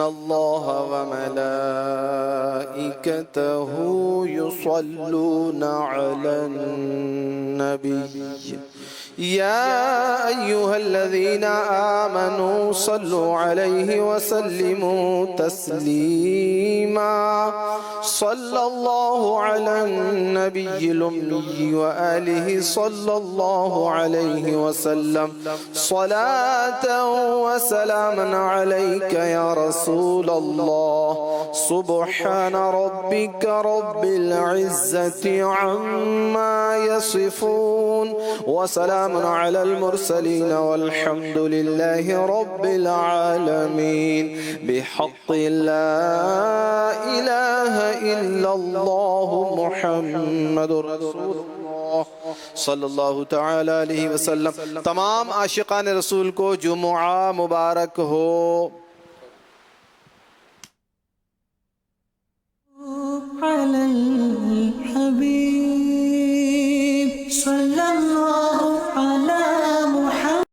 الله وملائكته يصلون على النبي يا أيها الذين آمنوا صلوا عليه وسلموا تسليما صلى الله على النبي الأمي وآله صلى الله عليه وسلم صلاة وسلاما عليك يا رسول الله سبحان ربك رب العزة عما يصفون وسلام على المرسلين والحمد لله رب العالمين بحق لا إله إلا الله محمد رسول الله صلی اللہ تعالی علیہ وسلم۔ تمام عاشقان رسول کو جمعہ مبارک ہو۔ على الحبيب صلى الله